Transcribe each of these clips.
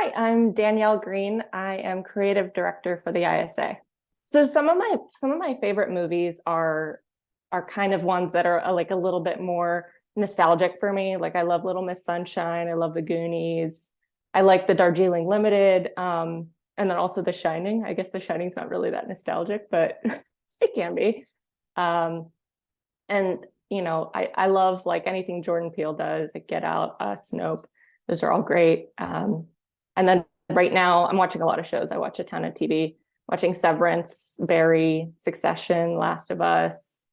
Hi, I'm Danielle Green. I am creative director for the ISA. So some of my favorite movies are kind of ones that are like a little bit more nostalgic for me. Like I love Little Miss Sunshine, I love The Goonies, I like the Darjeeling Limited, and then also The Shining. I guess The Shining's not really that nostalgic, but it can be. Um, and I love like anything Jordan Peele does, like Get Out, Snope. Those are all great. And then right now I'm watching a lot of shows. I watch a ton of TV, watching Severance, Barry, Succession, Last of Us.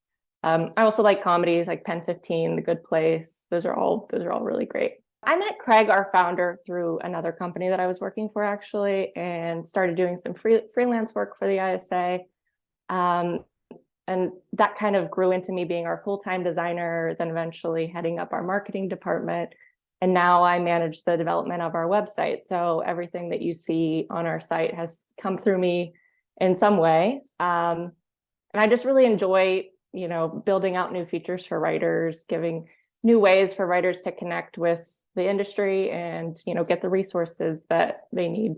I also like comedies like Pen 15, The Good Place. Those are all really great. I met Craig, our founder, through another company that I was working for actually, and started doing some freelance work for the ISA. Um, and that kind of grew into me being our full-time designer, then eventually heading up our marketing department. And now I manage the development of our website. So everything that you see on our site has come through me in some way. And I just really enjoy, building out new features for writers, giving new ways for writers to connect with the industry and, get the resources that they need.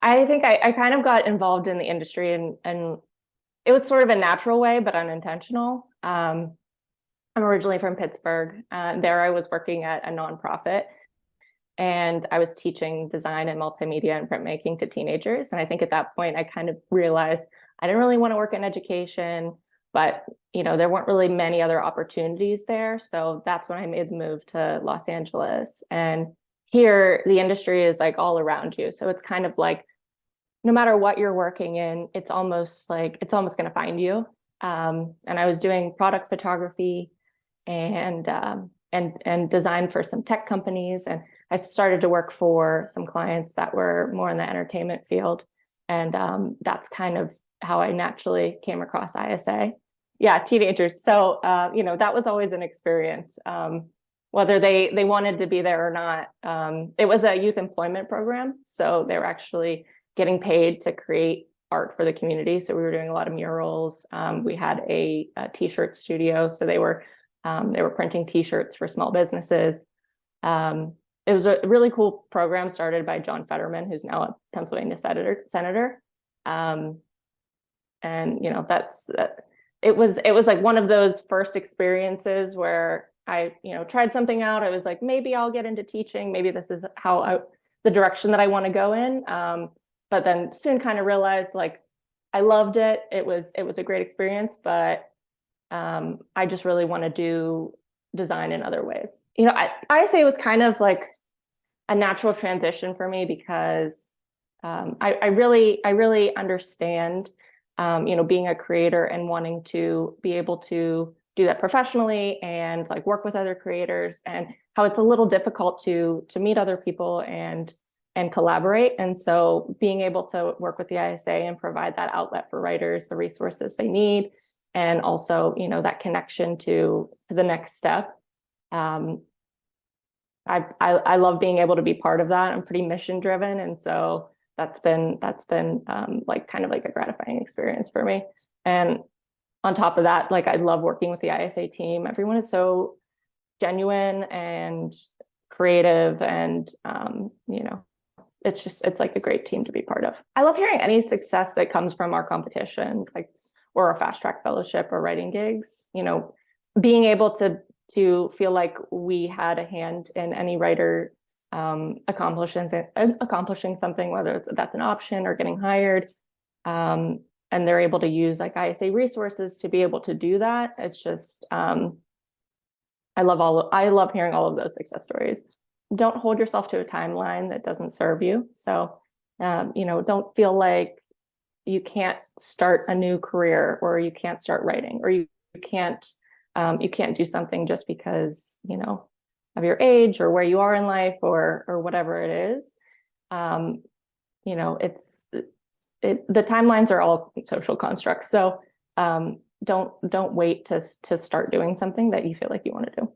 I think I kind of got involved in the industry and it was sort of a natural way, but unintentional. I'm originally from Pittsburgh. There I was working at a nonprofit and I was teaching design and multimedia and printmaking to teenagers. And I think at that point, I kind of realized I didn't really want to work in education, but there weren't really many other opportunities there. So that's when I made the move to Los Angeles. And here, the industry is like all around you. So it's kind of like, no matter what you're working in, it's almost going to find you. And I was doing product photography and design for some tech companies. And I started to work for some clients that were more in the entertainment field. And that's kind of how I naturally came across ISA. Yeah, teenagers. So, that was always an experience, whether they wanted to be there or not. It was a youth employment program. So they were actually getting paid to create art for the community. So we were doing a lot of murals. We had a t-shirt studio. So they were printing t-shirts for small businesses. It was a really cool program started by John Fetterman, who's now a Pennsylvania senator. And it was like one of those first experiences where I tried something out. I was like, maybe I'll get into teaching. Maybe this is the direction that I want to go in. But then soon kind of realized like I loved it. It was a great experience, but I just really want to do design in other ways. I say it was kind of like a natural transition for me because I really understand, being a creator and wanting to be able to do that professionally and like work with other creators, and how it's a little difficult to meet other people and collaborate. And so being able to work with the ISA and provide that outlet for writers, the resources they need, and also, that connection to the next step. I love being able to be part of that. I'm pretty mission driven. And so that's been like kind of like a gratifying experience for me. And on top of that, like I love working with the ISA team. Everyone is so genuine and creative, and it's like a great team to be part of. I love hearing any success that comes from our competitions, like or a fast track fellowship or writing gigs. Being able to feel like we had a hand in any writer accomplishing something, whether that's an option or getting hired, and they're able to use like ISA resources to be able to do that. It's just I love hearing all of those success stories. Don't hold yourself to a timeline that doesn't serve you. So, don't feel like you can't start a new career, or you can't start writing, or you can't do something just because, of your age or where you are in life or whatever it is. The timelines are all social constructs. So, don't wait to start doing something that you feel like you want to do.